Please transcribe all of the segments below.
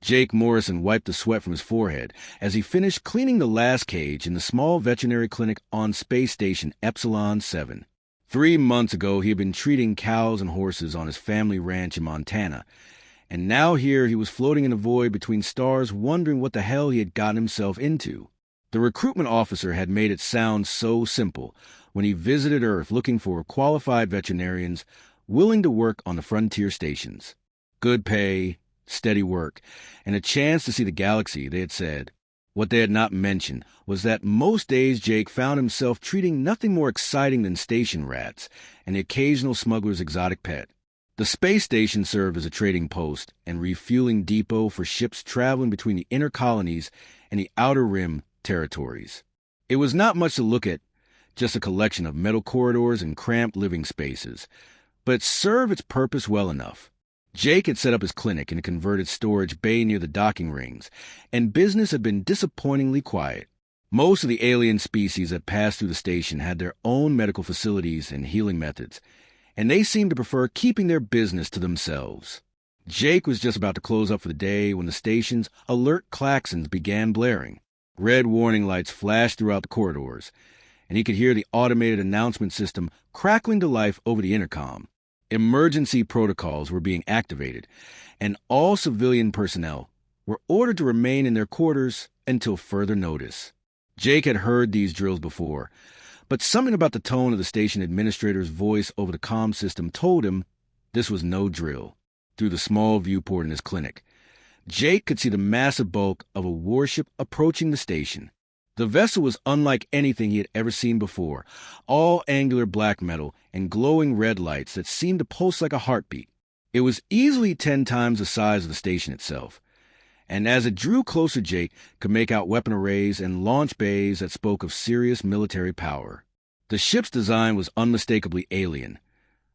Jake Morrison wiped the sweat from his forehead as he finished cleaning the last cage in the small veterinary clinic on Space Station Epsilon 7. 3 months ago, he had been treating cows and horses on his family ranch in Montana, and now here he was floating in a void between stars, wondering what the hell he had gotten himself into. The recruitment officer had made it sound so simple when he visited Earth looking for qualified veterinarians willing to work on the frontier stations. Good pay, steady work, and a chance to see the galaxy, they had said. What they had not mentioned was that most days Jake found himself treating nothing more exciting than station rats and the occasional smuggler's exotic pet. The space station served as a trading post and refueling depot for ships traveling between the inner colonies and the outer rim territories. It was not much to look at, just a collection of metal corridors and cramped living spaces, but it served its purpose well enough. Jake had set up his clinic in a converted storage bay near the docking rings, and business had been disappointingly quiet. Most of the alien species that passed through the station had their own medical facilities and healing methods, and they seemed to prefer keeping their business to themselves. Jake was just about to close up for the day when the station's alert klaxons began blaring. Red warning lights flashed throughout the corridors, and he could hear the automated announcement system crackling to life over the intercom. Emergency protocols were being activated, and all civilian personnel were ordered to remain in their quarters until further notice. Jake had heard these drills before, but something about the tone of the station administrator's voice over the comm system told him this was no drill. Through the small viewport in his clinic, Jake could see the massive bulk of a warship approaching the station. The vessel was unlike anything he had ever seen before, all angular black metal and glowing red lights that seemed to pulse like a heartbeat. It was easily 10 times the size of the station itself, and as it drew closer, Jake could make out weapon arrays and launch bays that spoke of serious military power. The ship's design was unmistakably alien,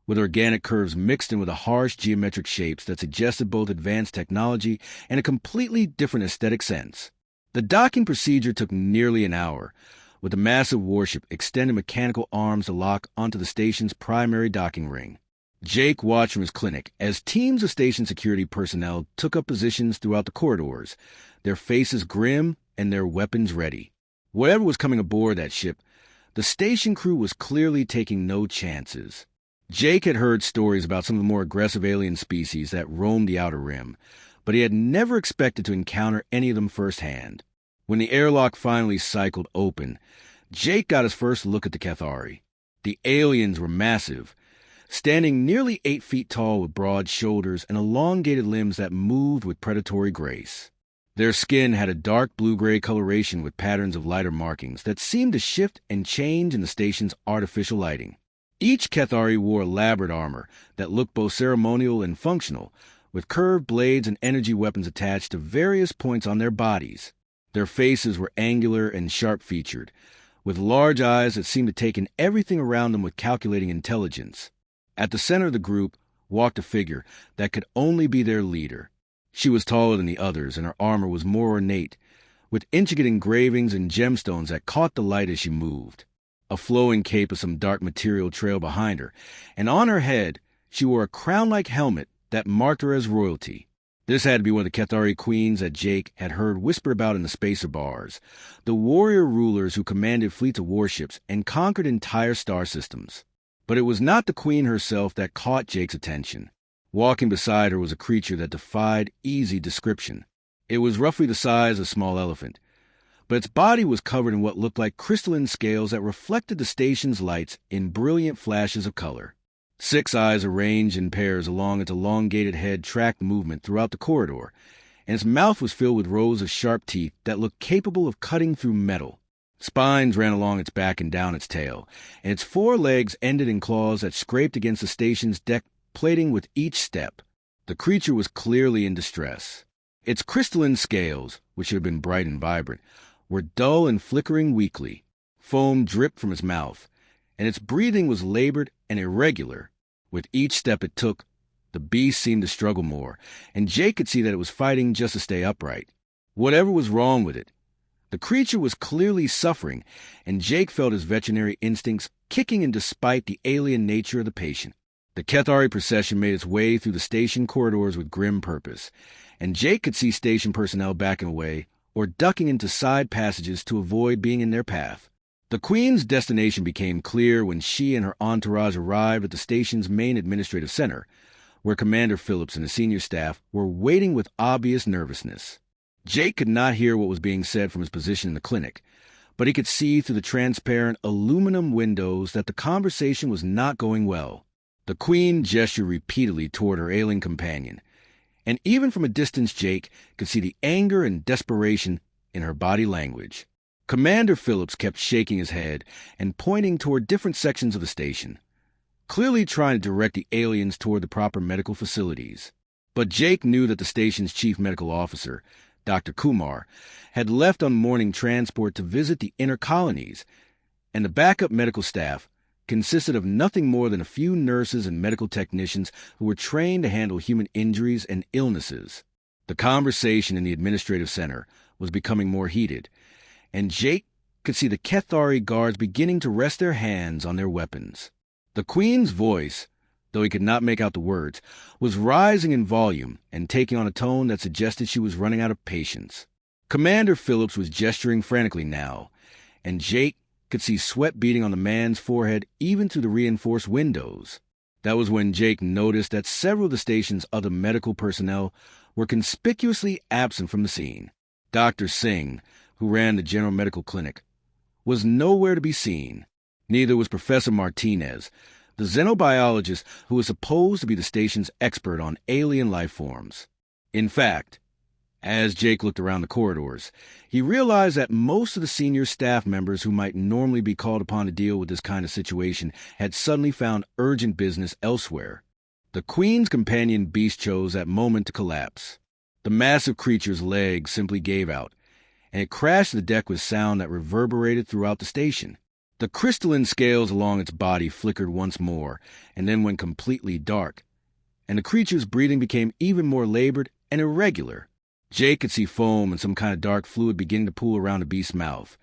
with organic curves mixed in with the harsh geometric shapes that suggested both advanced technology and a completely different aesthetic sense. The docking procedure took nearly an hour, with the massive warship extending mechanical arms to lock onto the station's primary docking ring. Jake watched from his clinic as teams of station security personnel took up positions throughout the corridors, their faces grim and their weapons ready. Whatever was coming aboard that ship, the station crew was clearly taking no chances. Jake had heard stories about some of the more aggressive alien species that roamed the outer rim, but he had never expected to encounter any of them firsthand. When the airlock finally cycled open, Jake got his first look at the Cathari. The aliens were massive, standing nearly 8 feet tall with broad shoulders and elongated limbs that moved with predatory grace. Their skin had a dark blue-gray coloration with patterns of lighter markings that seemed to shift and change in the station's artificial lighting. Each Cathari wore elaborate armor that looked both ceremonial and functional, with curved blades and energy weapons attached to various points on their bodies. Their faces were angular and sharp-featured, with large eyes that seemed to take in everything around them with calculating intelligence. At the center of the group walked a figure that could only be their leader. She was taller than the others, and her armor was more ornate, with intricate engravings and gemstones that caught the light as she moved. A flowing cape of some dark material trailed behind her, and on her head she wore a crown-like helmet that marked her as royalty. This had to be one of the Cathari queens that Jake had heard whisper about in the spacer bars, the warrior rulers who commanded fleets of warships and conquered entire star systems. But it was not the queen herself that caught Jake's attention. Walking beside her was a creature that defied easy description. It was roughly the size of a small elephant, but its body was covered in what looked like crystalline scales that reflected the station's lights in brilliant flashes of color. 6 eyes arranged in pairs along its elongated head tracked movement throughout the corridor, and its mouth was filled with rows of sharp teeth that looked capable of cutting through metal. Spines ran along its back and down its tail, and its 4 legs ended in claws that scraped against the station's deck plating with each step. The creature was clearly in distress. Its crystalline scales, which should have been bright and vibrant, were dull and flickering weakly. Foam dripped from its mouth, and its breathing was labored and irregular. With each step it took, the beast seemed to struggle more, and Jake could see that it was fighting just to stay upright. Whatever was wrong with it, the creature was clearly suffering, and Jake felt his veterinary instincts kicking in despite the alien nature of the patient. The Kethari procession made its way through the station corridors with grim purpose, and Jake could see station personnel backing away or ducking into side passages to avoid being in their path. The Queen's destination became clear when she and her entourage arrived at the station's main administrative center, where Commander Phillips and the senior staff were waiting with obvious nervousness. Jake could not hear what was being said from his position in the clinic, but he could see through the transparent aluminum windows that the conversation was not going well. The Queen gestured repeatedly toward her ailing companion, and even from a distance Jake could see the anger and desperation in her body language. Commander Phillips kept shaking his head and pointing toward different sections of the station, clearly trying to direct the aliens toward the proper medical facilities. But Jake knew that the station's chief medical officer, Dr. Kumar, had left on morning transport to visit the inner colonies, and the backup medical staff consisted of nothing more than a few nurses and medical technicians who were trained to handle human injuries and illnesses. The conversation in the administrative center was becoming more heated, and Jake could see the Kethari guards beginning to rest their hands on their weapons. The Queen's voice, though he could not make out the words, was rising in volume and taking on a tone that suggested she was running out of patience. Commander Phillips was gesturing frantically now, and Jake could see sweat beading on the man's forehead even through the reinforced windows. That was when Jake noticed that several of the station's other medical personnel were conspicuously absent from the scene. Dr. Singh, who ran the general medical clinic, was nowhere to be seen. Neither was Professor Martinez, the xenobiologist who was supposed to be the station's expert on alien life forms. In fact, as Jake looked around the corridors, he realized that most of the senior staff members who might normally be called upon to deal with this kind of situation had suddenly found urgent business elsewhere. The Queen's companion beast chose that moment to collapse. The massive creature's legs simply gave out, and it crashed the deck with sound that reverberated throughout the station. The crystalline scales along its body flickered once more, and then went completely dark, and the creature's breathing became even more labored and irregular. Jake could see foam and some kind of dark fluid beginning to pool around the beast's mouth,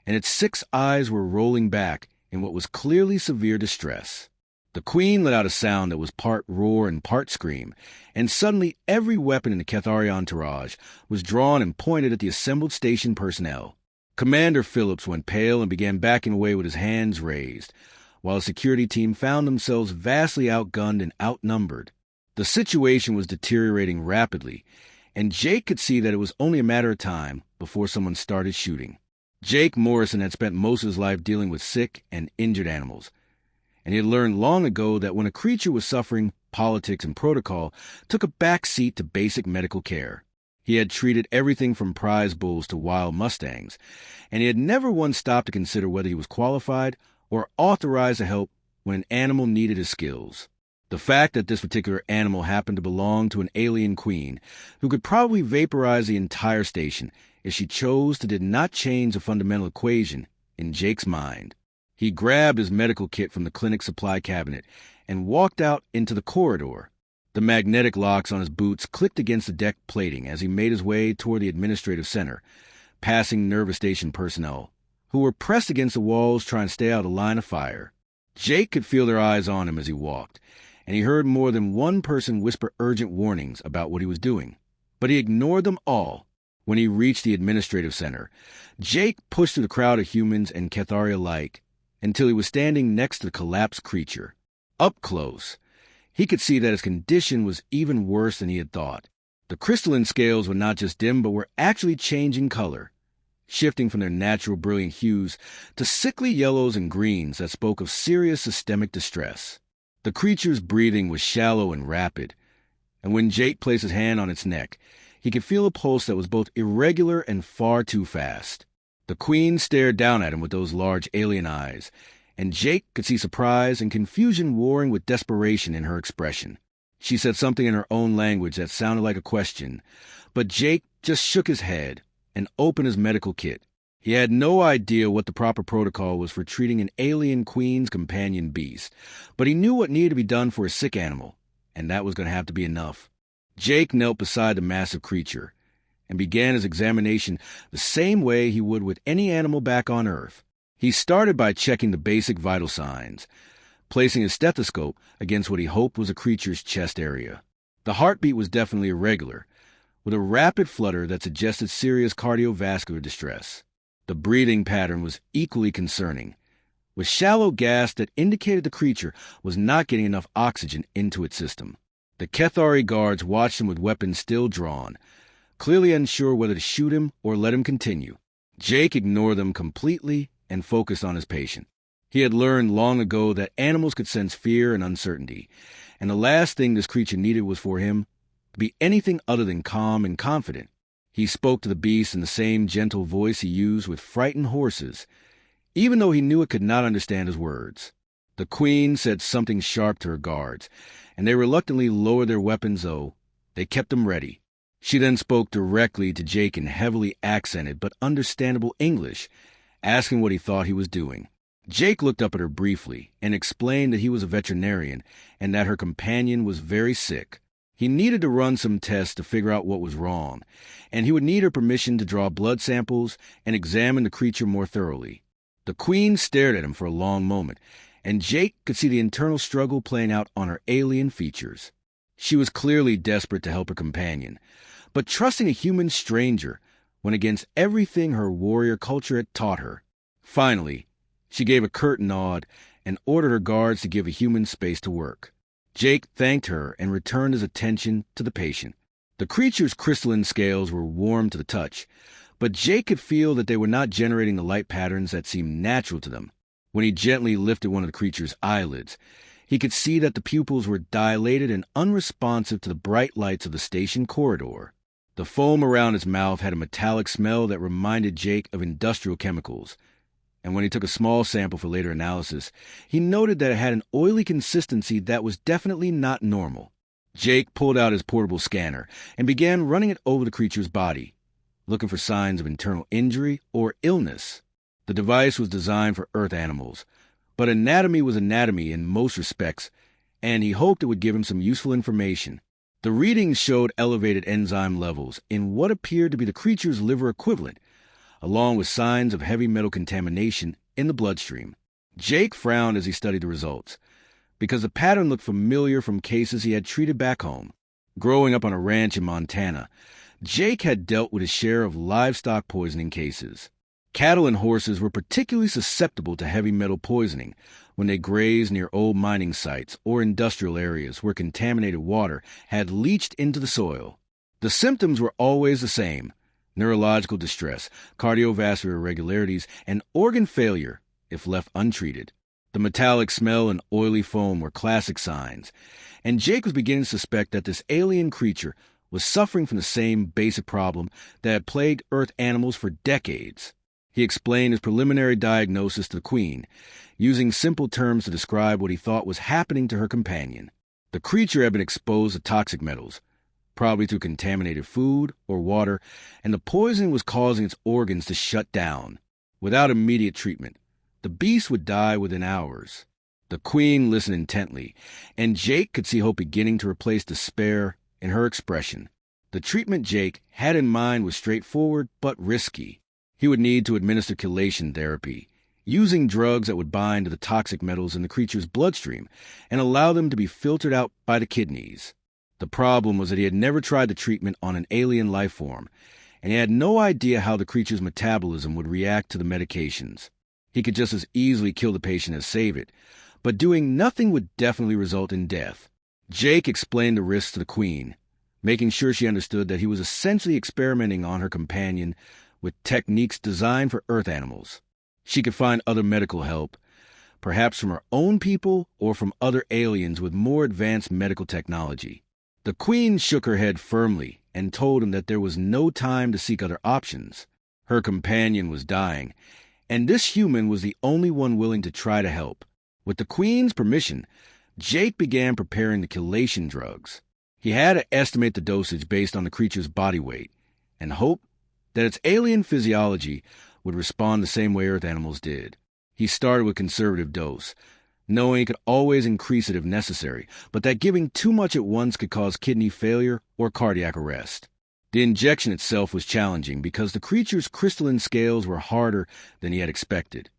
and its 6 eyes were rolling back in what was clearly severe distress. The Queen let out a sound that was part roar and part scream, and suddenly every weapon in the Kethari entourage was drawn and pointed at the assembled station personnel. Commander Phillips went pale and began backing away with his hands raised, while the security team found themselves vastly outgunned and outnumbered. The situation was deteriorating rapidly, and Jake could see that it was only a matter of time before someone started shooting. Jake Morrison had spent most of his life dealing with sick and injured animals, and he had learned long ago that when a creature was suffering, politics and protocol took a back seat to basic medical care. He had treated everything from prize bulls to wild mustangs, and he had never once stopped to consider whether he was qualified or authorized to help when an animal needed his skills. The fact that this particular animal happened to belong to an alien queen who could probably vaporize the entire station if she chose to did not change the fundamental equation in Jake's mind. He grabbed his medical kit from the clinic supply cabinet and walked out into the corridor. The magnetic locks on his boots clicked against the deck plating as he made his way toward the administrative center, passing nervous station personnel, who were pressed against the walls trying to stay out of the line of fire. Jake could feel their eyes on him as he walked, and he heard more than one person whisper urgent warnings about what he was doing. But he ignored them all. When he reached the administrative center, Jake pushed through the crowd of humans and Kethari alike until he was standing next to the collapsed creature. Up close, he could see that his condition was even worse than he had thought. The crystalline scales were not just dim, but were actually changing color, shifting from their natural brilliant hues to sickly yellows and greens that spoke of serious systemic distress. The creature's breathing was shallow and rapid, and when Jake placed his hand on its neck, he could feel a pulse that was both irregular and far too fast. The Queen stared down at him with those large alien eyes, and Jake could see surprise and confusion warring with desperation in her expression. She said something in her own language that sounded like a question, but Jake just shook his head and opened his medical kit. He had no idea what the proper protocol was for treating an alien queen's companion beast, but he knew what needed to be done for a sick animal, and that was going to have to be enough. Jake knelt beside the massive creature and began his examination the same way he would with any animal back on Earth. He started by checking the basic vital signs, placing his stethoscope against what he hoped was a creature's chest area. The heartbeat was definitely irregular, with a rapid flutter that suggested serious cardiovascular distress. The breathing pattern was equally concerning, with shallow gas that indicated the creature was not getting enough oxygen into its system. The Kethari guards watched him with weapons still drawn, clearly unsure whether to shoot him or let him continue. Jake ignored them completely and focused on his patient. He had learned long ago that animals could sense fear and uncertainty, and the last thing this creature needed was for him to be anything other than calm and confident. He spoke to the beast in the same gentle voice he used with frightened horses, even though he knew it could not understand his words. The queen said something sharp to her guards, and they reluctantly lowered their weapons, though they kept them ready. She then spoke directly to Jake in heavily accented but understandable English, asking what he thought he was doing. Jake looked up at her briefly and explained that he was a veterinarian and that her companion was very sick. He needed to run some tests to figure out what was wrong, and he would need her permission to draw blood samples and examine the creature more thoroughly. The queen stared at him for a long moment, and Jake could see the internal struggle playing out on her alien features. She was clearly desperate to help her companion, but trusting a human stranger went against everything her warrior culture had taught her. Finally, she gave a curt nod and ordered her guards to give a human space to work. Jake thanked her and returned his attention to the patient. The creature's crystalline scales were warm to the touch, but Jake could feel that they were not generating the light patterns that seemed natural to them. When he gently lifted one of the creature's eyelids, he could see that the pupils were dilated and unresponsive to the bright lights of the station corridor. The foam around its mouth had a metallic smell that reminded Jake of industrial chemicals, and when he took a small sample for later analysis, he noted that it had an oily consistency that was definitely not normal. Jake pulled out his portable scanner and began running it over the creature's body, looking for signs of internal injury or illness. The device was designed for Earth animals, but anatomy was anatomy in most respects, and he hoped it would give him some useful information. The readings showed elevated enzyme levels in what appeared to be the creature's liver equivalent, along with signs of heavy metal contamination in the bloodstream. Jake frowned as he studied the results, because the pattern looked familiar from cases he had treated back home. Growing up on a ranch in Montana, Jake had dealt with his share of livestock poisoning cases. Cattle and horses were particularly susceptible to heavy metal poisoning when they grazed near old mining sites or industrial areas where contaminated water had leached into the soil. The symptoms were always the same: neurological distress, cardiovascular irregularities, and organ failure if left untreated. The metallic smell and oily foam were classic signs, and Jake was beginning to suspect that this alien creature was suffering from the same basic problem that had plagued Earth animals for decades. He explained his preliminary diagnosis to the queen, using simple terms to describe what he thought was happening to her companion. The creature had been exposed to toxic metals, probably through contaminated food or water, and the poison was causing its organs to shut down. Without immediate treatment, the beast would die within hours. The queen listened intently, and Jake could see hope beginning to replace despair in her expression. The treatment Jake had in mind was straightforward but risky. He would need to administer chelation therapy, using drugs that would bind to the toxic metals in the creature's bloodstream and allow them to be filtered out by the kidneys. The problem was that he had never tried the treatment on an alien life form, and he had no idea how the creature's metabolism would react to the medications. He could just as easily kill the patient as save it, but doing nothing would definitely result in death. Jake explained the risks to the queen, making sure she understood that he was essentially experimenting on her companion with techniques designed for Earth animals. She could find other medical help, perhaps from her own people or from other aliens with more advanced medical technology. The queen shook her head firmly and told him that there was no time to seek other options. Her companion was dying, and this human was the only one willing to try to help. With the queen's permission, Jake began preparing the chelation drugs. He had to estimate the dosage based on the creature's body weight and hope that its alien physiology would respond the same way Earth animals did. He started with conservative dose, knowing he could always increase it if necessary, but that giving too much at once could cause kidney failure or cardiac arrest. The injection itself was challenging because the creature's crystalline scales were harder than he had expected,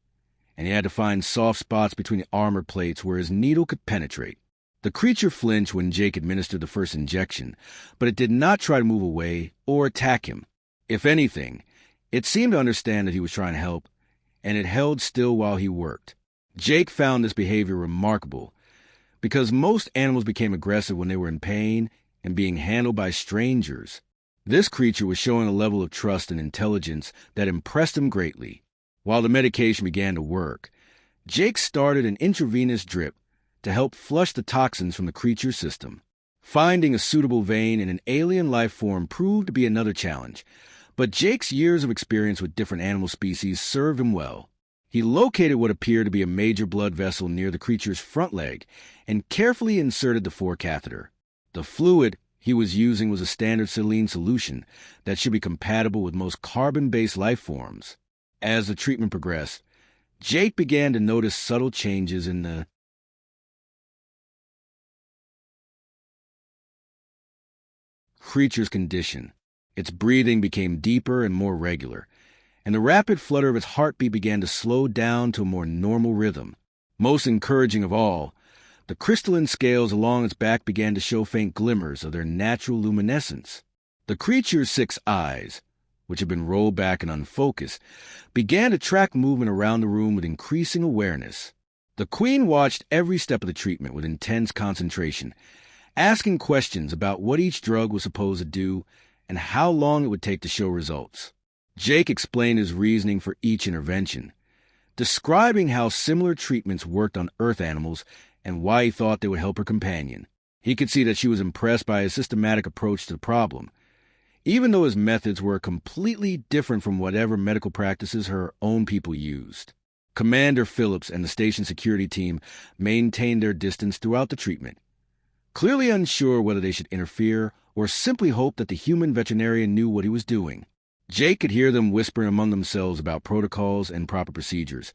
and he had to find soft spots between the armor plates where his needle could penetrate. The creature flinched when Jake administered the first injection, but it did not try to move away or attack him. If anything, it seemed to understand that he was trying to help, and it held still while he worked. Jake found this behavior remarkable, because most animals became aggressive when they were in pain and being handled by strangers. This creature was showing a level of trust and intelligence that impressed him greatly. While the medication began to work, Jake started an intravenous drip to help flush the toxins from the creature's system. Finding a suitable vein in an alien life form proved to be another challenge, but Jake's years of experience with different animal species served him well. He located what appeared to be a major blood vessel near the creature's front leg and carefully inserted the forecatheter. The fluid he was using was a standard saline solution that should be compatible with most carbon-based life forms. As the treatment progressed, Jake began to notice subtle changes in the creature's condition. Its breathing became deeper and more regular, and the rapid flutter of its heartbeat began to slow down to a more normal rhythm. Most encouraging of all, the crystalline scales along its back began to show faint glimmers of their natural luminescence. The creature's 6 eyes, which had been rolled back and unfocused, began to track movement around the room with increasing awareness. The queen watched every step of the treatment with intense concentration, asking questions about what each drug was supposed to do and how long it would take to show results. Jake explained his reasoning for each intervention, describing how similar treatments worked on Earth animals and why he thought they would help her companion. He could see that she was impressed by his systematic approach to the problem, even though his methods were completely different from whatever medical practices her own people used. Commander Phillips and the station security team maintained their distance throughout the treatment, clearly unsure whether they should interfere or simply hope that the human veterinarian knew what he was doing. Jake could hear them whispering among themselves about protocols and proper procedures,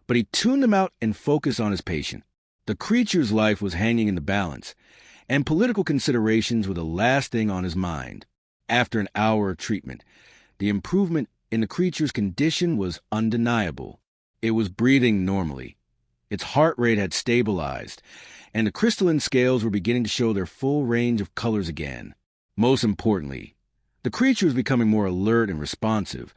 but he tuned them out and focused on his patient. The creature's life was hanging in the balance, and political considerations were the last thing on his mind. After an hour of treatment, the improvement in the creature's condition was undeniable. It was breathing normally. Its heart rate had stabilized, and the crystalline scales were beginning to show their full range of colors again. Most importantly, the creature was becoming more alert and responsive,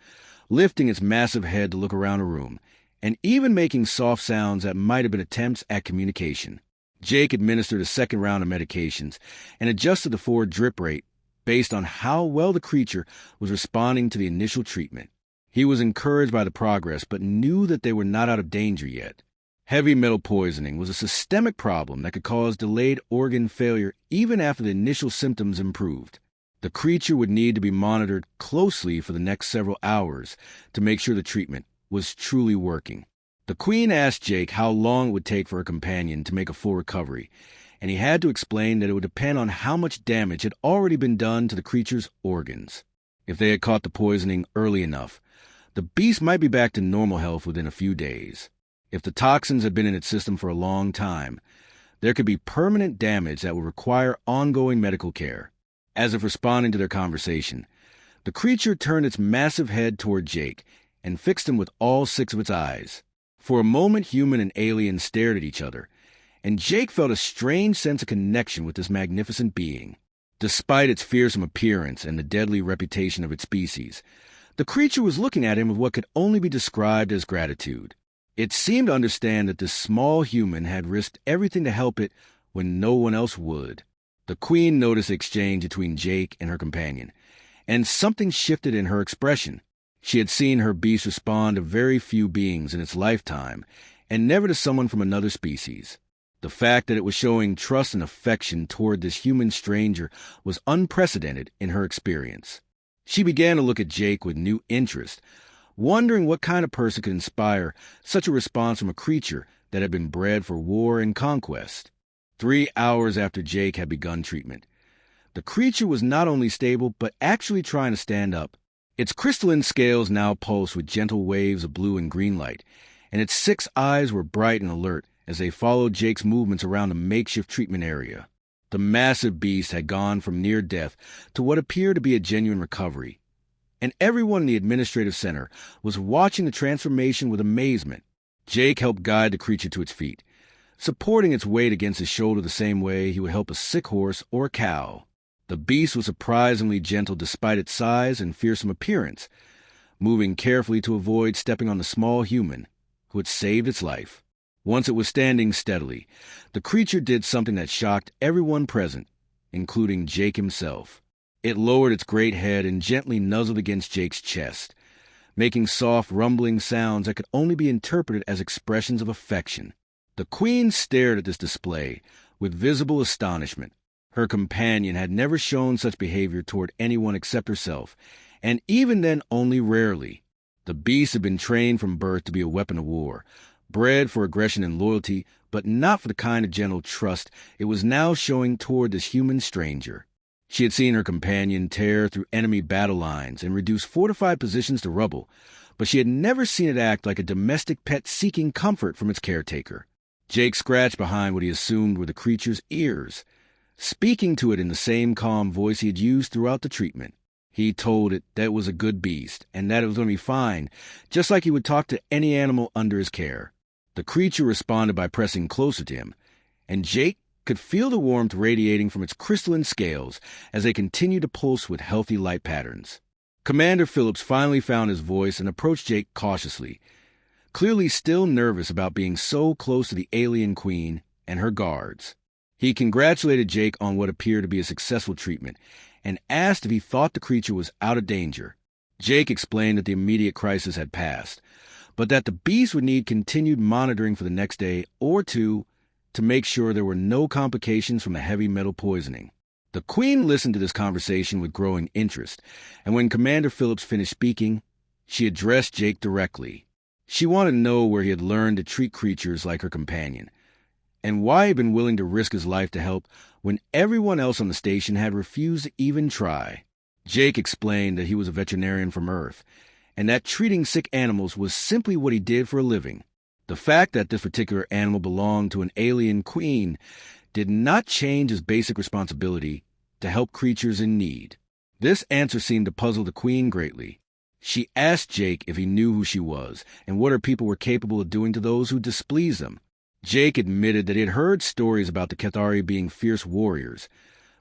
lifting its massive head to look around the room, and even making soft sounds that might have been attempts at communication. Jake administered a second round of medications and adjusted the forward drip rate based on how well the creature was responding to the initial treatment. He was encouraged by the progress, but knew that they were not out of danger yet. Heavy metal poisoning was a systemic problem that could cause delayed organ failure even after the initial symptoms improved. The creature would need to be monitored closely for the next several hours to make sure the treatment was truly working. The queen asked Jake how long it would take for her companion to make a full recovery, and he had to explain that it would depend on how much damage had already been done to the creature's organs. If they had caught the poisoning early enough, the beast might be back to normal health within a few days. If the toxins had been in its system for a long time, there could be permanent damage that would require ongoing medical care. As if responding to their conversation, the creature turned its massive head toward Jake and fixed him with all 6 of its eyes. For a moment, human and alien stared at each other, and Jake felt a strange sense of connection with this magnificent being. Despite its fearsome appearance and the deadly reputation of its species, the creature was looking at him with what could only be described as gratitude. It seemed to understand that this small human had risked everything to help it when no one else would. The queen noticed the exchange between Jake and her companion, and something shifted in her expression. She had seen her beast respond to very few beings in its lifetime, and never to someone from another species. The fact that it was showing trust and affection toward this human stranger was unprecedented in her experience. She began to look at Jake with new interest, wondering what kind of person could inspire such a response from a creature that had been bred for war and conquest. 3 hours after Jake had begun treatment, the creature was not only stable, but actually trying to stand up. Its crystalline scales now pulsed with gentle waves of blue and green light, and its 6 eyes were bright and alert as they followed Jake's movements around the makeshift treatment area. The massive beast had gone from near death to what appeared to be a genuine recovery, and everyone in the administrative center was watching the transformation with amazement. Jake helped guide the creature to its feet, supporting its weight against his shoulder the same way he would help a sick horse or a cow. The beast was surprisingly gentle despite its size and fearsome appearance, moving carefully to avoid stepping on the small human who had saved its life. Once it was standing steadily, the creature did something that shocked everyone present, including Jake himself. It lowered its great head and gently nuzzled against Jake's chest, making soft, rumbling sounds that could only be interpreted as expressions of affection. The queen stared at this display with visible astonishment. Her companion had never shown such behavior toward anyone except herself, and even then only rarely. The beast had been trained from birth to be a weapon of war, bred for aggression and loyalty, but not for the kind of gentle trust it was now showing toward this human stranger. She had seen her companion tear through enemy battle lines and reduce fortified positions to rubble, but she had never seen it act like a domestic pet seeking comfort from its caretaker. Jake scratched behind what he assumed were the creature's ears, speaking to it in the same calm voice he had used throughout the treatment. He told it that it was a good beast and that it was going to be fine, just like he would talk to any animal under his care. The creature responded by pressing closer to him, and Jake could feel the warmth radiating from its crystalline scales as they continued to pulse with healthy light patterns. Commander Phillips finally found his voice and approached Jake cautiously, clearly still nervous about being so close to the alien queen and her guards. He congratulated Jake on what appeared to be a successful treatment and asked if he thought the creature was out of danger. Jake explained that the immediate crisis had passed, but that the beast would need continued monitoring for the next day or two to make sure there were no complications from the heavy metal poisoning. The queen listened to this conversation with growing interest, and when Commander Phillips finished speaking, she addressed Jake directly. She wanted to know where he had learned to treat creatures like her companion, and why he had been willing to risk his life to help when everyone else on the station had refused to even try. Jake explained that he was a veterinarian from Earth, and that treating sick animals was simply what he did for a living. The fact that this particular animal belonged to an alien queen did not change his basic responsibility to help creatures in need. This answer seemed to puzzle the queen greatly. She asked Jake if he knew who she was and what her people were capable of doing to those who displeased them. Jake admitted that he had heard stories about the Cathari being fierce warriors,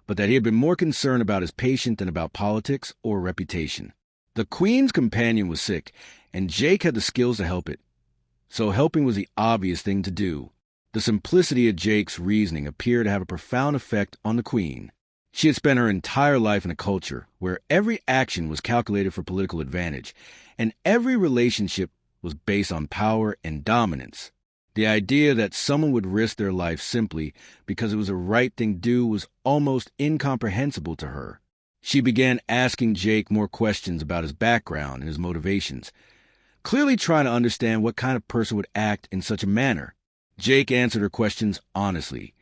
but that he had been more concerned about his patient than about politics or reputation. The queen's companion was sick, and Jake had the skills to help it, so helping was the obvious thing to do. The simplicity of Jake's reasoning appeared to have a profound effect on the queen. She had spent her entire life in a culture where every action was calculated for political advantage, and every relationship was based on power and dominance. The idea that someone would risk their life simply because it was the right thing to do was almost incomprehensible to her. She began asking Jake more questions about his background and his motivations, clearly trying to understand what kind of person would act in such a manner. Jake answered her questions honestly,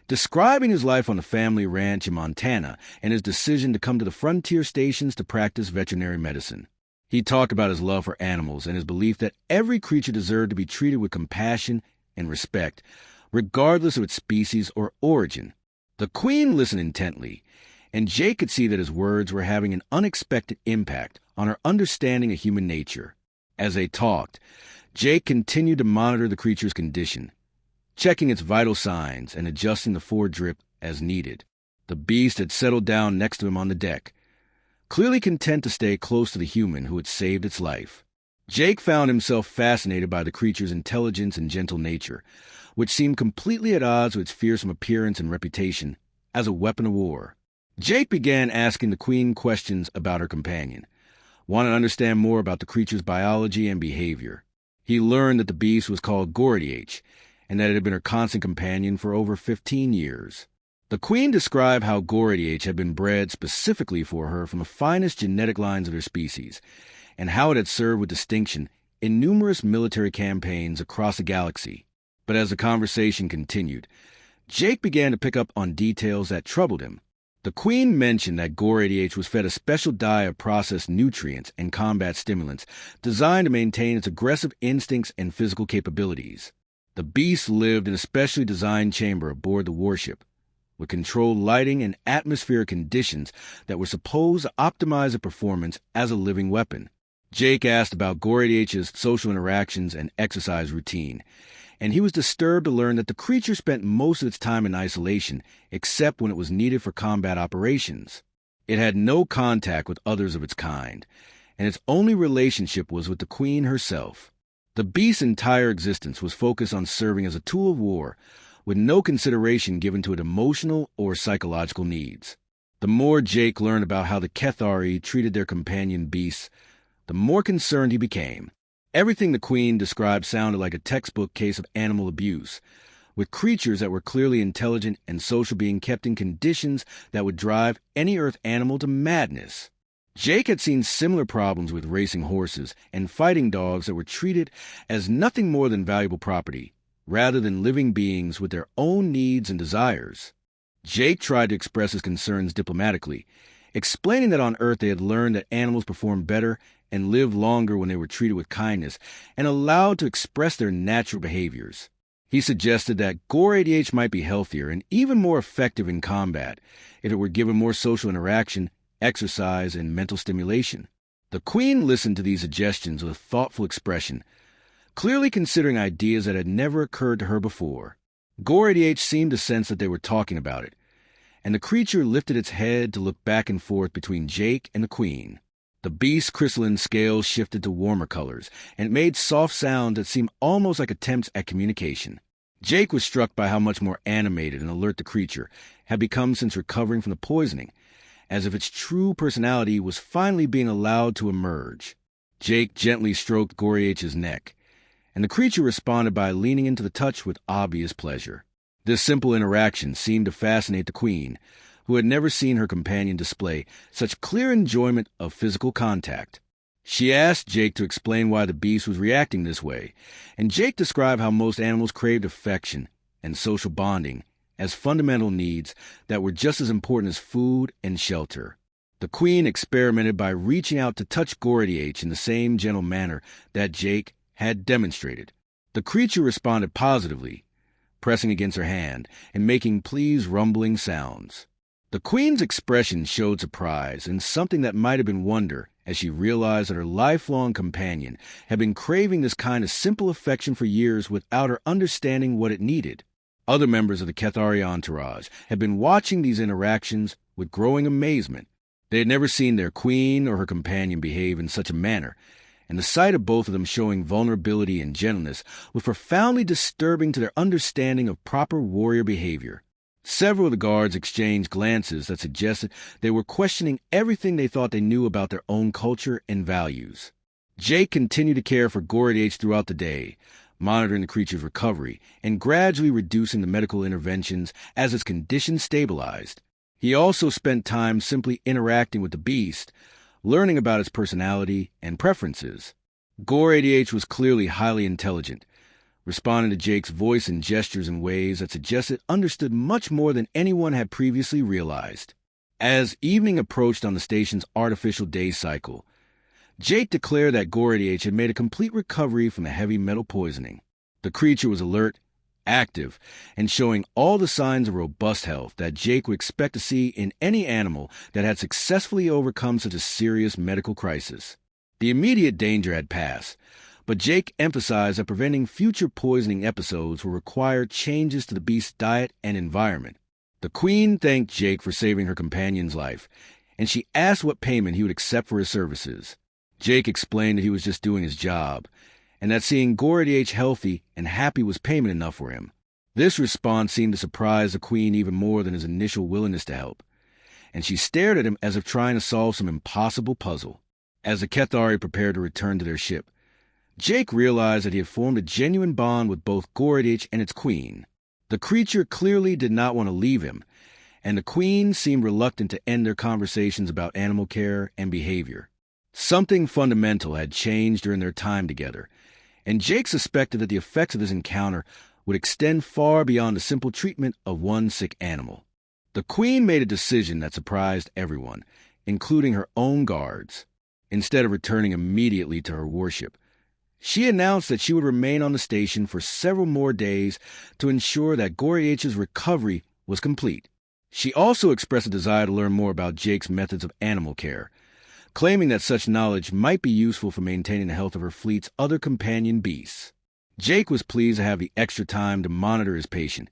describing his life on the family ranch in Montana and his decision to come to the frontier stations to practice veterinary medicine. He talked about his love for animals and his belief that every creature deserved to be treated with compassion and respect, regardless of its species or origin. The queen listened intently, and Jake could see that his words were having an unexpected impact on her understanding of human nature. As they talked, Jake continued to monitor the creature's condition, checking its vital signs and adjusting the forward drip as needed. The beast had settled down next to him on the deck, clearly content to stay close to the human who had saved its life. Jake found himself fascinated by the creature's intelligence and gentle nature, which seemed completely at odds with its fearsome appearance and reputation as a weapon of war. Jake began asking the queen questions about her companion, wanted to understand more about the creature's biology and behavior. He learned that the beast was called Gordiach, and that it had been her constant companion for over 15 years. The queen described how Gordiach had been bred specifically for her from the finest genetic lines of her species, and how it had served with distinction in numerous military campaigns across the galaxy. But as the conversation continued, Jake began to pick up on details that troubled him. The queen mentioned that Gordiach was fed a special diet of processed nutrients and combat stimulants designed to maintain its aggressive instincts and physical capabilities. The beast lived in a specially designed chamber aboard the warship, with controlled lighting and atmospheric conditions that were supposed to optimize its performance as a living weapon. Jake asked about Goradich's social interactions and exercise routine, and he was disturbed to learn that the creature spent most of its time in isolation, except when it was needed for combat operations. It had no contact with others of its kind, and its only relationship was with the queen herself. The beast's entire existence was focused on serving as a tool of war, with no consideration given to its emotional or psychological needs. The more Jake learned about how the Kethari treated their companion beasts, the more concerned he became. Everything the queen described sounded like a textbook case of animal abuse, with creatures that were clearly intelligent and social being kept in conditions that would drive any Earth animal to madness. Jake had seen similar problems with racing horses and fighting dogs that were treated as nothing more than valuable property, rather than living beings with their own needs and desires. Jake tried to express his concerns diplomatically, explaining that on Earth they had learned that animals performed better and lived longer when they were treated with kindness and allowed to express their natural behaviors. He suggested that Goradichs might be healthier and even more effective in combat if it were given more social interaction, exercise, and mental stimulation. The queen listened to these suggestions with a thoughtful expression, clearly considering ideas that had never occurred to her before. Goradich seemed to sense that they were talking about it, and the creature lifted its head to look back and forth between Jake and the queen. The beast's crystalline scales shifted to warmer colors, and it made soft sounds that seemed almost like attempts at communication. Jake was struck by how much more animated and alert the creature had become since recovering from the poisoning, as if its true personality was finally being allowed to emerge. Jake gently stroked Goradich's neck, and the creature responded by leaning into the touch with obvious pleasure. This simple interaction seemed to fascinate the queen, who had never seen her companion display such clear enjoyment of physical contact. She asked Jake to explain why the beast was reacting this way, and Jake described how most animals craved affection and social bonding as fundamental needs that were just as important as food and shelter. The queen experimented by reaching out to touch Goradich in the same gentle manner that Jake had demonstrated. The creature responded positively, pressing against her hand and making pleased rumbling sounds. The queen's expression showed surprise and something that might have been wonder as she realized that her lifelong companion had been craving this kind of simple affection for years without her understanding what it needed. Other members of the Kethari entourage had been watching these interactions with growing amazement. They had never seen their queen or her companion behave in such a manner, and the sight of both of them showing vulnerability and gentleness was profoundly disturbing to their understanding of proper warrior behavior. Several of the guards exchanged glances that suggested they were questioning everything they thought they knew about their own culture and values. Jake continued to care for Goradich throughout the day, monitoring the creature's recovery and gradually reducing the medical interventions as its condition stabilized. He also spent time simply interacting with the beast, learning about its personality and preferences. Goradich was clearly highly intelligent, responding to Jake's voice and gestures in ways that suggested it understood much more than anyone had previously realized. As evening approached on the station's artificial day cycle, Jake declared that Goradich had made a complete recovery from the heavy metal poisoning. The creature was alert, active, and showing all the signs of robust health that Jake would expect to see in any animal that had successfully overcome such a serious medical crisis. The immediate danger had passed, but Jake emphasized that preventing future poisoning episodes will require changes to the beast's diet and environment. The queen thanked Jake for saving her companion's life, and she asked what payment he would accept for his services. Jake explained that he was just doing his job, and that seeing Goradich healthy and happy was payment enough for him. This response seemed to surprise the queen even more than his initial willingness to help, and she stared at him as if trying to solve some impossible puzzle. As the Kethari prepared to return to their ship, Jake realized that he had formed a genuine bond with both Goradich and its queen. The creature clearly did not want to leave him, and the queen seemed reluctant to end their conversations about animal care and behavior. Something fundamental had changed during their time together, and Jake suspected that the effects of this encounter would extend far beyond the simple treatment of one sick animal. The queen made a decision that surprised everyone, including her own guards. Instead of returning immediately to her warship, she announced that she would remain on the station for several more days to ensure that Goradich's recovery was complete. She also expressed a desire to learn more about Jake's methods of animal care, claiming that such knowledge might be useful for maintaining the health of her fleet's other companion beasts. Jake was pleased to have the extra time to monitor his patient,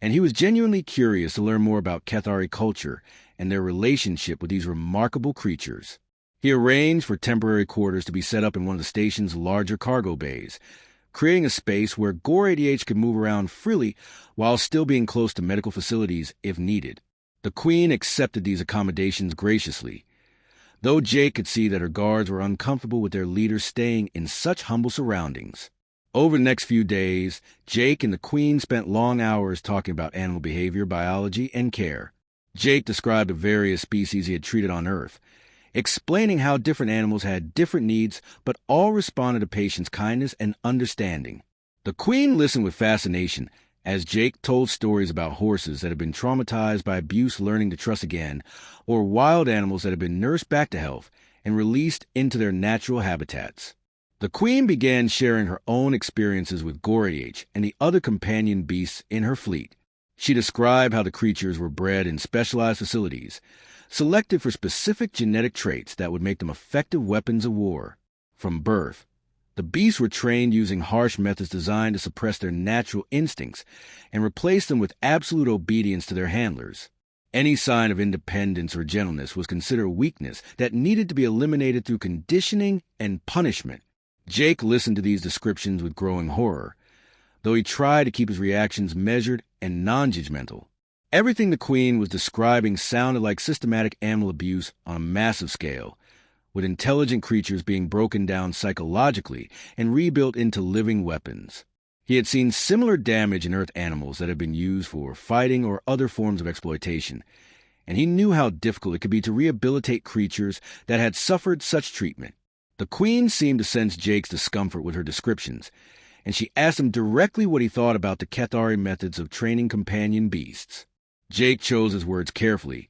and he was genuinely curious to learn more about Cathari culture and their relationship with these remarkable creatures. He arranged for temporary quarters to be set up in one of the station's larger cargo bays, creating a space where Gore-88 could move around freely while still being close to medical facilities if needed. The Queen accepted these accommodations graciously, though Jake could see that her guards were uncomfortable with their leader staying in such humble surroundings. Over the next few days, Jake and the Queen spent long hours talking about animal behavior, biology, and care. Jake described the various species he had treated on Earth, explaining how different animals had different needs but all responded to patients' kindness and understanding. The Queen listened with fascination as Jake told stories about horses that had been traumatized by abuse learning to trust again, or wild animals that had been nursed back to health and released into their natural habitats. The Queen began sharing her own experiences with Gore-88 and the other companion beasts in her fleet. She described how the creatures were bred in specialized facilities, selected for specific genetic traits that would make them effective weapons of war. From birth, the beasts were trained using harsh methods designed to suppress their natural instincts and replace them with absolute obedience to their handlers. Any sign of independence or gentleness was considered a weakness that needed to be eliminated through conditioning and punishment. Jake listened to these descriptions with growing horror, though he tried to keep his reactions measured and non-judgmental. Everything the Queen was describing sounded like systematic animal abuse on a massive scale, with intelligent creatures being broken down psychologically and rebuilt into living weapons. He had seen similar damage in Earth animals that had been used for fighting or other forms of exploitation, and he knew how difficult it could be to rehabilitate creatures that had suffered such treatment. The Queen seemed to sense Jake's discomfort with her descriptions, and she asked him directly what he thought about the Cathari methods of training companion beasts. Jake chose his words carefully,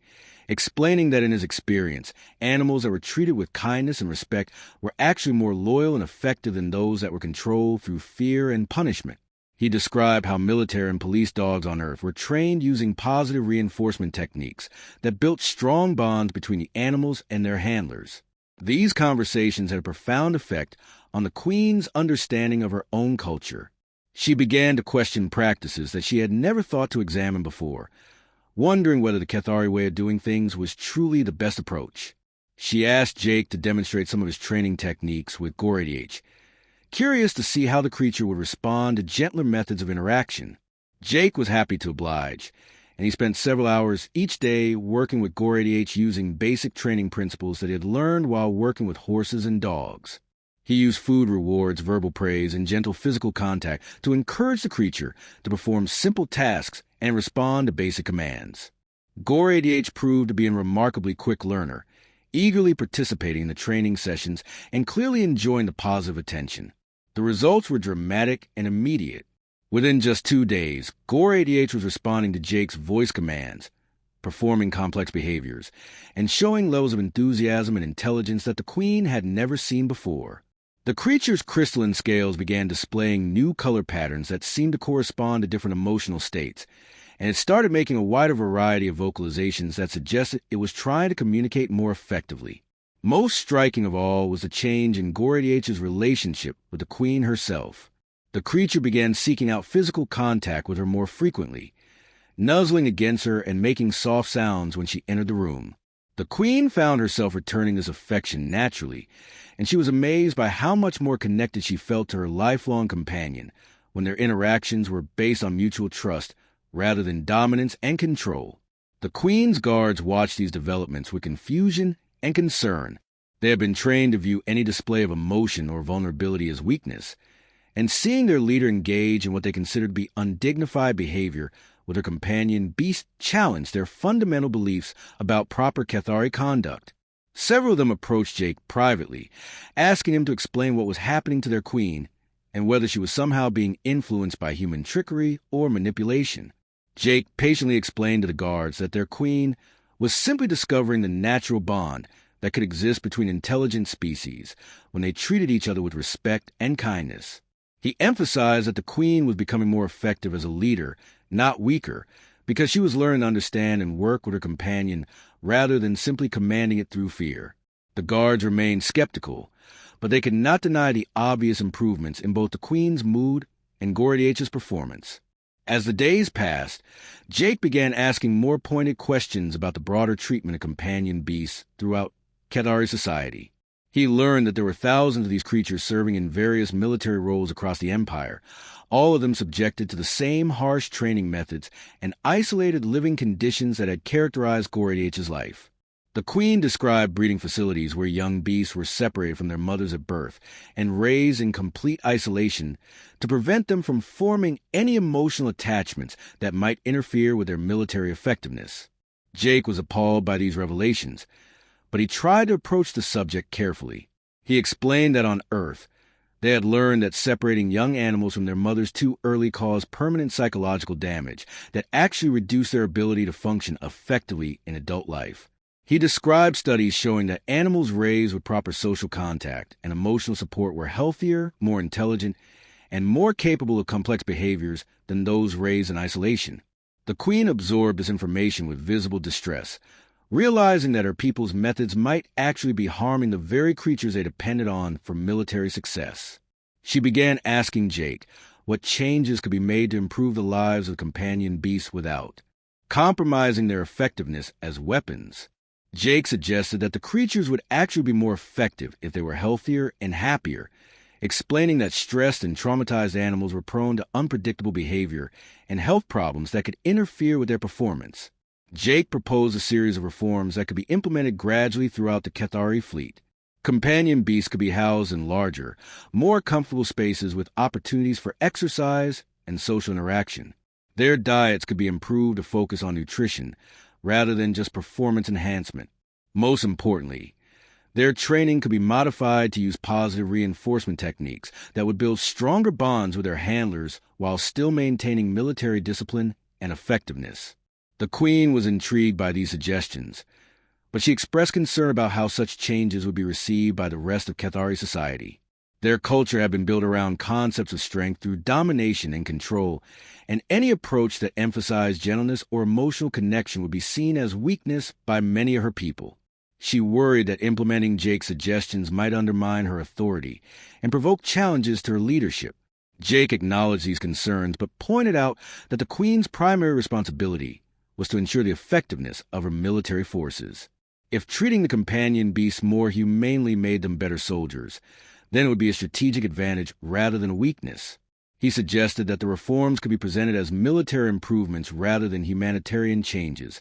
explaining that in his experience, animals that were treated with kindness and respect were actually more loyal and effective than those that were controlled through fear and punishment. He described how military and police dogs on Earth were trained using positive reinforcement techniques that built strong bonds between the animals and their handlers. These conversations had a profound effect on the Queen's understanding of her own culture. She began to question practices that she had never thought to examine before, wondering whether the Cathari way of doing things was truly the best approach. She asked Jake to demonstrate some of his training techniques with Gore-88, curious to see how the creature would respond to gentler methods of interaction. Jake was happy to oblige, and he spent several hours each day working with Gore-88 using basic training principles that he had learned while working with horses and dogs. He used food rewards, verbal praise, and gentle physical contact to encourage the creature to perform simple tasks and respond to basic commands. Gore-88 proved to be a remarkably quick learner, eagerly participating in the training sessions and clearly enjoying the positive attention. The results were dramatic and immediate. Within just 2 days, Gore-88 was responding to Jake's voice commands, performing complex behaviors, and showing levels of enthusiasm and intelligence that the Queen had never seen before. The creature's crystalline scales began displaying new color patterns that seemed to correspond to different emotional states, and it started making a wider variety of vocalizations that suggested it was trying to communicate more effectively. Most striking of all was the change in Gore-88's relationship with the Queen herself. The creature began seeking out physical contact with her more frequently, nuzzling against her and making soft sounds when she entered the room. The Queen found herself returning this affection naturally, and she was amazed by how much more connected she felt to her lifelong companion when their interactions were based on mutual trust rather than dominance and control. The Queen's guards watched these developments with confusion and concern. They had been trained to view any display of emotion or vulnerability as weakness, and seeing their leader engage in what they considered to be undignified behavior with her companion beast challenged their fundamental beliefs about proper Cathari conduct. Several of them approached Jake privately, asking him to explain what was happening to their Queen and whether she was somehow being influenced by human trickery or manipulation. Jake patiently explained to the guards that their Queen was simply discovering the natural bond that could exist between intelligent species when they treated each other with respect and kindness. He emphasized that the Queen was becoming more effective as a leader, not weaker, because she was learning to understand and work with her companion rather than simply commanding it through fear. The guards remained skeptical, but they could not deny the obvious improvements in both the Queen's mood and Gordiach's performance. As the days passed, Jake began asking more pointed questions about the broader treatment of companion beasts throughout Cathari society. He learned that there were thousands of these creatures serving in various military roles across the Empire, all of them subjected to the same harsh training methods and isolated living conditions that had characterized Gordiach's life. The Queen described breeding facilities where young beasts were separated from their mothers at birth and raised in complete isolation to prevent them from forming any emotional attachments that might interfere with their military effectiveness. Jake was appalled by these revelations, but he tried to approach the subject carefully. He explained that on Earth, they had learned that separating young animals from their mothers too early caused permanent psychological damage that actually reduced their ability to function effectively in adult life. He described studies showing that animals raised with proper social contact and emotional support were healthier, more intelligent, and more capable of complex behaviors than those raised in isolation. The Queen absorbed this information with visible distress, realizing that her people's methods might actually be harming the very creatures they depended on for military success. She began asking Jake what changes could be made to improve the lives of companion beasts without compromising their effectiveness as weapons. Jake suggested that the creatures would actually be more effective if they were healthier and happier, explaining that stressed and traumatized animals were prone to unpredictable behavior and health problems that could interfere with their performance. Jake proposed a series of reforms that could be implemented gradually throughout the Cathari fleet. Companion beasts could be housed in larger, more comfortable spaces with opportunities for exercise and social interaction. Their diets could be improved to focus on nutrition, rather than just performance enhancement. Most importantly, their training could be modified to use positive reinforcement techniques that would build stronger bonds with their handlers while still maintaining military discipline and effectiveness. The Queen was intrigued by these suggestions, but she expressed concern about how such changes would be received by the rest of Cathari society. Their culture had been built around concepts of strength through domination and control, and any approach that emphasized gentleness or emotional connection would be seen as weakness by many of her people. She worried that implementing Jake's suggestions might undermine her authority and provoke challenges to her leadership. Jake acknowledged these concerns, but pointed out that the Queen's primary responsibility was to ensure the effectiveness of her military forces. If treating the companion beasts more humanely made them better soldiers, then it would be a strategic advantage rather than a weakness. He suggested that the reforms could be presented as military improvements rather than humanitarian changes,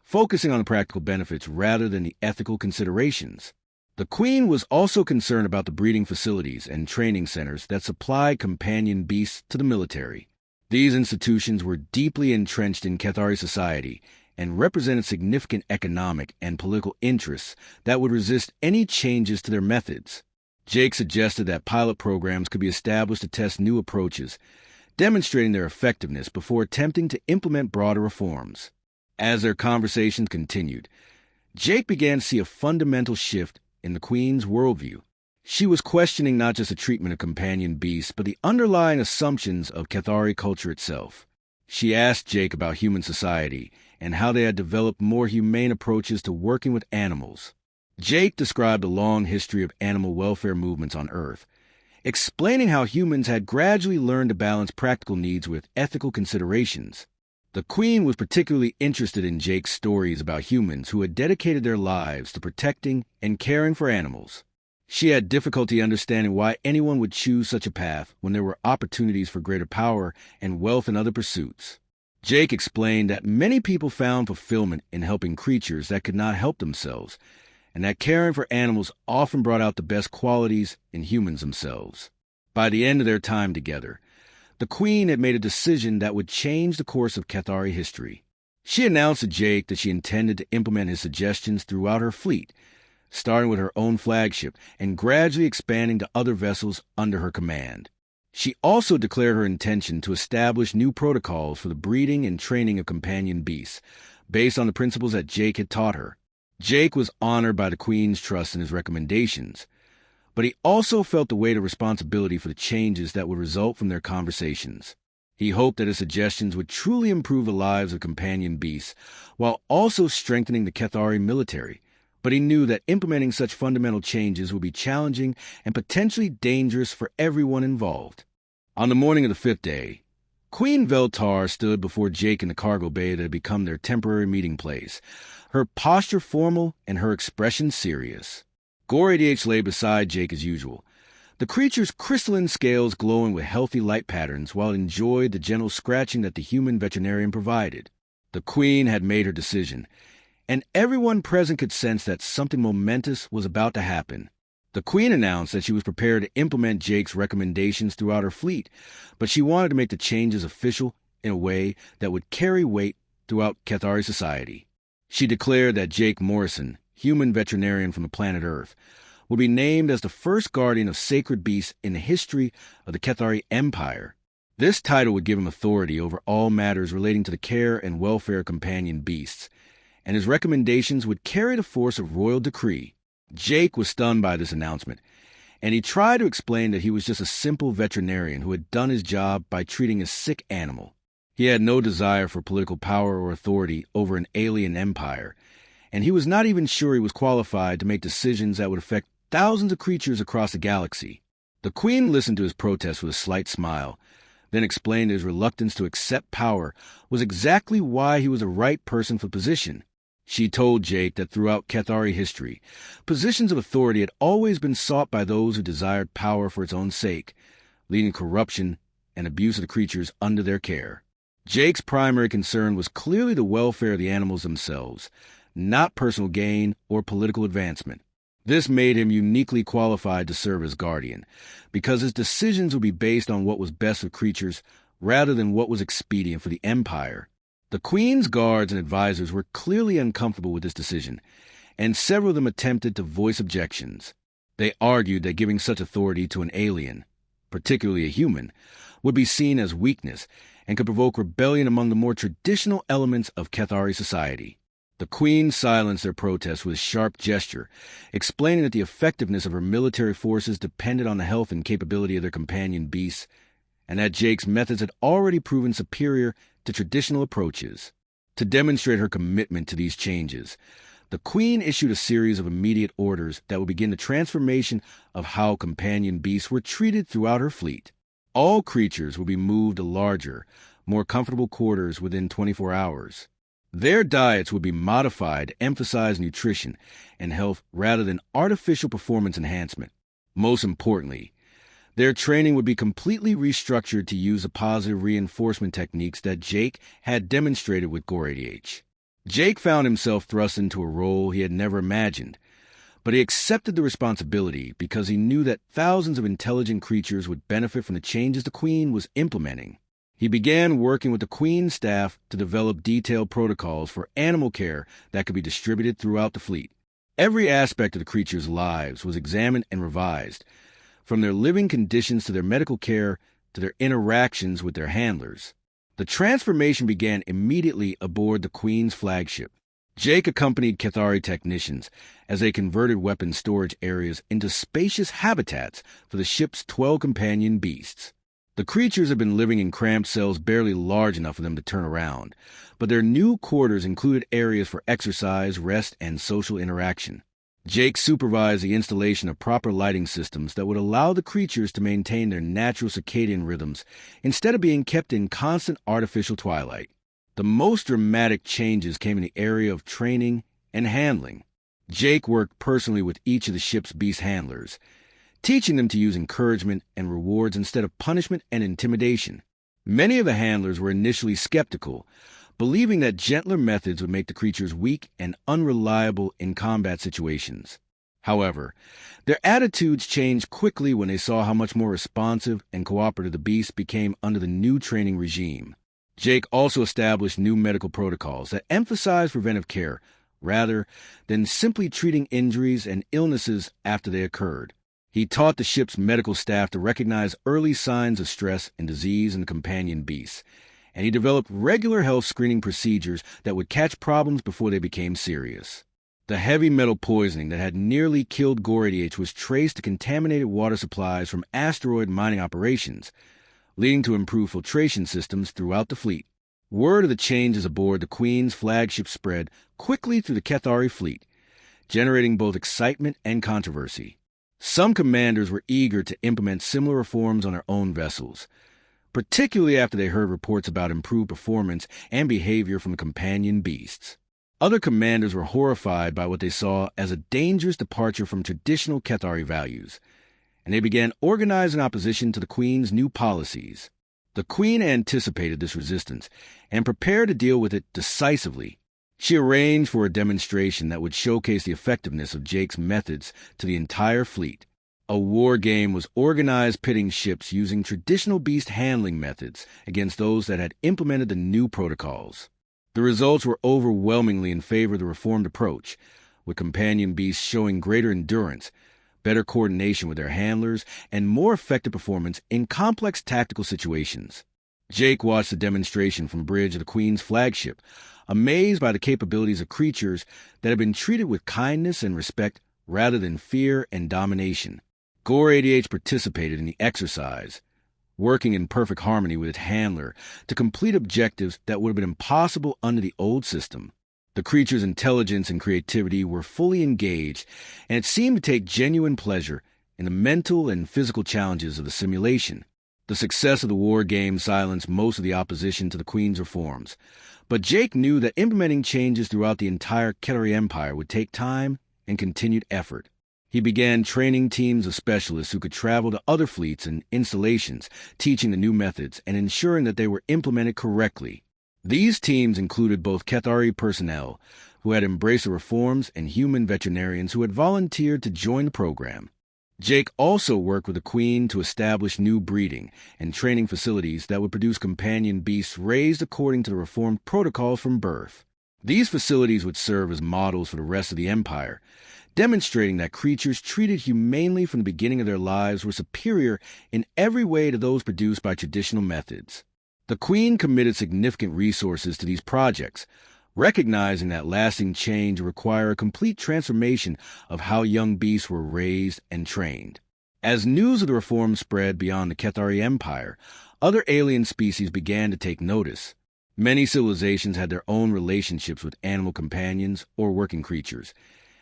focusing on the practical benefits rather than the ethical considerations. The Queen was also concerned about the breeding facilities and training centers that supplied companion beasts to the military. These institutions were deeply entrenched in Cathari society and represented significant economic and political interests that would resist any changes to their methods. Jake suggested that pilot programs could be established to test new approaches, demonstrating their effectiveness before attempting to implement broader reforms. As their conversations continued, Jake began to see a fundamental shift in the Queen's worldview. She was questioning not just the treatment of companion beasts, but the underlying assumptions of Cathari culture itself. She asked Jake about human society and how they had developed more humane approaches to working with animals. Jake described a long history of animal welfare movements on Earth, explaining how humans had gradually learned to balance practical needs with ethical considerations. The Queen was particularly interested in Jake's stories about humans who had dedicated their lives to protecting and caring for animals. She had difficulty understanding why anyone would choose such a path when there were opportunities for greater power and wealth in other pursuits. Jake explained that many people found fulfillment in helping creatures that could not help themselves, and that caring for animals often brought out the best qualities in humans themselves. By the end of their time together, the Queen had made a decision that would change the course of Cathari history. She announced to Jake that she intended to implement his suggestions throughout her fleet, starting with her own flagship and gradually expanding to other vessels under her command. She also declared her intention to establish new protocols for the breeding and training of companion beasts, based on the principles that Jake had taught her. Jake was honored by the Queen's trust in his recommendations, but he also felt the weight of responsibility for the changes that would result from their conversations. He hoped that his suggestions would truly improve the lives of companion beasts, while also strengthening the Cathari military, But he knew that implementing such fundamental changes would be challenging and potentially dangerous for everyone involved. On the morning of the fifth day, Queen Veltar stood before Jake in the cargo bay that had become their temporary meeting place, her posture formal and her expression serious. Gore-88 lay beside Jake as usual, the creature's crystalline scales glowing with healthy light patterns while it enjoyed the gentle scratching that the human veterinarian provided. The Queen had made her decision, and everyone present could sense that something momentous was about to happen. The Queen announced that she was prepared to implement Jake's recommendations throughout her fleet, but she wanted to make the changes official in a way that would carry weight throughout Cathari society. She declared that Jake Morrison, human veterinarian from the planet Earth, would be named as the first guardian of sacred beasts in the history of the Cathari Empire. This title would give him authority over all matters relating to the care and welfare of companion beasts, and his recommendations would carry the force of royal decree. Jake was stunned by this announcement, and he tried to explain that he was just a simple veterinarian who had done his job by treating a sick animal. He had no desire for political power or authority over an alien empire, and he was not even sure he was qualified to make decisions that would affect thousands of creatures across the galaxy. The Queen listened to his protest with a slight smile, then explained that his reluctance to accept power was exactly why he was the right person for the position. She told Jake that throughout Cathari history, positions of authority had always been sought by those who desired power for its own sake, leading to corruption and abuse of the creatures under their care. Jake's primary concern was clearly the welfare of the animals themselves, not personal gain or political advancement. This made him uniquely qualified to serve as guardian, because his decisions would be based on what was best for creatures rather than what was expedient for the Empire. The Queen's guards and advisors were clearly uncomfortable with this decision, and several of them attempted to voice objections. They argued that giving such authority to an alien, particularly a human, would be seen as weakness and could provoke rebellion among the more traditional elements of Cathari society. The Queen silenced their protests with a sharp gesture, explaining that the effectiveness of her military forces depended on the health and capability of their companion beasts, and that Jake's methods had already proven superior to traditional approaches. To demonstrate her commitment to these changes, the Queen issued a series of immediate orders that would begin the transformation of how companion beasts were treated throughout her fleet. All creatures would be moved to larger, more comfortable quarters within 24 hours. Their diets would be modified to emphasize nutrition and health rather than artificial performance enhancement. Most importantly, their training would be completely restructured to use the positive reinforcement techniques that Jake had demonstrated with Gore-88. Jake found himself thrust into a role he had never imagined, but he accepted the responsibility because he knew that thousands of intelligent creatures would benefit from the changes the Queen was implementing. He began working with the Queen's staff to develop detailed protocols for animal care that could be distributed throughout the fleet. Every aspect of the creatures' lives was examined and revised, from their living conditions to their medical care to their interactions with their handlers. The transformation began immediately aboard the Queen's flagship. Jake accompanied Cathari technicians as they converted weapon storage areas into spacious habitats for the ship's 12 companion beasts. The creatures had been living in cramped cells barely large enough for them to turn around, but their new quarters included areas for exercise, rest, and social interaction. Jake supervised the installation of proper lighting systems that would allow the creatures to maintain their natural circadian rhythms instead of being kept in constant artificial twilight. The most dramatic changes came in the area of training and handling. Jake worked personally with each of the ship's beast handlers, teaching them to use encouragement and rewards instead of punishment and intimidation. Many of the handlers were initially skeptical, believing that gentler methods would make the creatures weak and unreliable in combat situations. However, their attitudes changed quickly when they saw how much more responsive and cooperative the beasts became under the new training regime. Jake also established new medical protocols that emphasized preventive care rather than simply treating injuries and illnesses after they occurred. He taught the ship's medical staff to recognize early signs of stress and disease in the companion beasts, and he developed regular health screening procedures that would catch problems before they became serious. The heavy metal poisoning that had nearly killed Gore-88 was traced to contaminated water supplies from asteroid mining operations, leading to improved filtration systems throughout the fleet. Word of the changes aboard the Queen's flagship spread quickly through the Cathari fleet. generating both excitement and controversy. Some commanders were eager to implement similar reforms on their own vessels, particularly after they heard reports about improved performance and behavior from the companion beasts. Other commanders were horrified by what they saw as a dangerous departure from traditional Cathari values, and they began organizing opposition to the Queen's new policies. The Queen anticipated this resistance and prepared to deal with it decisively. She arranged for a demonstration that would showcase the effectiveness of Jake's methods to the entire fleet. A war game was organized pitting ships using traditional beast handling methods against those that had implemented the new protocols. The results were overwhelmingly in favor of the reformed approach, with companion beasts showing greater endurance, better coordination with their handlers, and more effective performance in complex tactical situations. Jake watched the demonstration from the bridge of the Queen's flagship, amazed by the capabilities of creatures that had been treated with kindness and respect rather than fear and domination. Gore 88 participated in the exercise, working in perfect harmony with its handler to complete objectives that would have been impossible under the old system. The creature's intelligence and creativity were fully engaged, and it seemed to take genuine pleasure in the mental and physical challenges of the simulation. The success of the war game silenced most of the opposition to the Queen's reforms, but Jake knew that implementing changes throughout the entire Cathari Empire would take time and continued effort. He began training teams of specialists who could travel to other fleets and installations, teaching the new methods and ensuring that they were implemented correctly. These teams included both Cathari personnel, who had embraced the reforms, and human veterinarians who had volunteered to join the program. Jake also worked with the Queen to establish new breeding and training facilities that would produce companion beasts raised according to the reformed protocols from birth. These facilities would serve as models for the rest of the Empire, demonstrating that creatures treated humanely from the beginning of their lives were superior in every way to those produced by traditional methods. The Queen committed significant resources to these projects, recognizing that lasting change would require a complete transformation of how young beasts were raised and trained. As news of the reforms spread beyond the Cathari Empire, other alien species began to take notice. Many civilizations had their own relationships with animal companions or working creatures,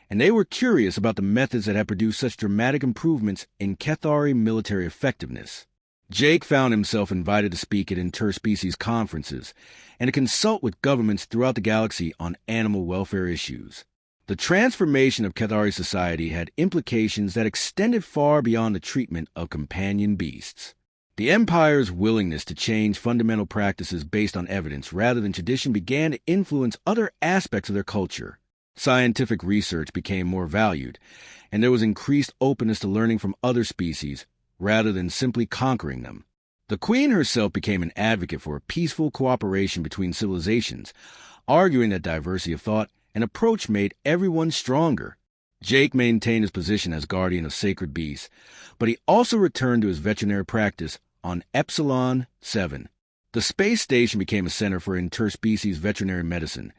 and they were curious about the methods that had produced such dramatic improvements in Cathari military effectiveness. Jake found himself invited to speak at interspecies conferences and to consult with governments throughout the galaxy on animal welfare issues. The transformation of Cathari society had implications that extended far beyond the treatment of companion beasts. The Empire's willingness to change fundamental practices based on evidence rather than tradition began to influence other aspects of their culture. Scientific research became more valued, and there was increased openness to learning from other species rather than simply conquering them. The Queen herself became an advocate for a peaceful cooperation between civilizations, arguing that diversity of thought and approach made everyone stronger. Jake maintained his position as guardian of sacred beasts, but he also returned to his veterinary practice on Epsilon 7. The space station became a center for interspecies veterinary medicine,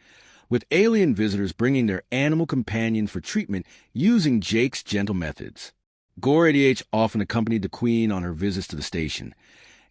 with alien visitors bringing their animal companions for treatment using Jake's gentle methods. Gore 88 often accompanied the Queen on her visits to the station,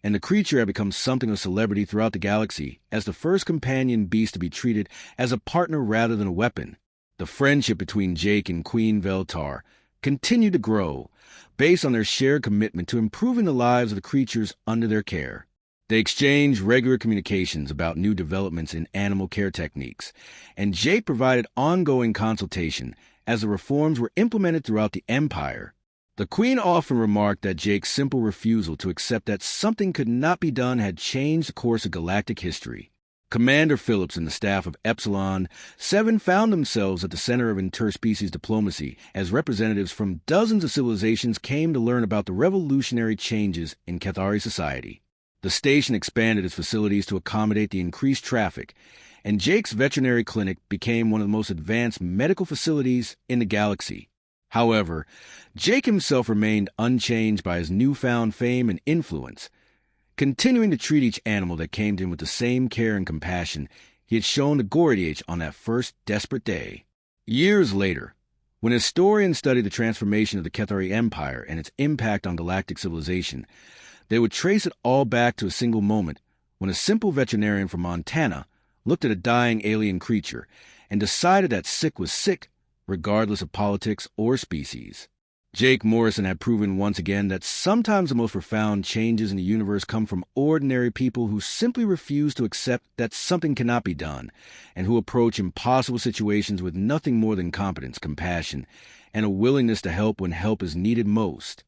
and the creature had become something of a celebrity throughout the galaxy as the first companion beast to be treated as a partner rather than a weapon. The friendship between Jake and Queen Veltar continued to grow, based on their shared commitment to improving the lives of the creatures under their care. They exchanged regular communications about new developments in animal care techniques, and Jake provided ongoing consultation as the reforms were implemented throughout the Empire. The Queen often remarked that Jake's simple refusal to accept that something could not be done had changed the course of galactic history. Commander Phillips and the staff of Epsilon 7 found themselves at the center of interspecies diplomacy as representatives from dozens of civilizations came to learn about the revolutionary changes in Cathari society. The station expanded its facilities to accommodate the increased traffic, and Jake's veterinary clinic became one of the most advanced medical facilities in the galaxy. However, Jake himself remained unchanged by his newfound fame and influence, continuing to treat each animal that came to him with the same care and compassion he had shown to Gore 88 on that first desperate day. Years later, when historians studied the transformation of the Cathari Empire and its impact on galactic civilization, they would trace it all back to a single moment when a simple veterinarian from Montana looked at a dying alien creature and decided that sick was sick, regardless of politics or species. Jake Morrison had proven once again that sometimes the most profound changes in the universe come from ordinary people who simply refuse to accept that something cannot be done, and who approach impossible situations with nothing more than competence, compassion, and a willingness to help when help is needed most.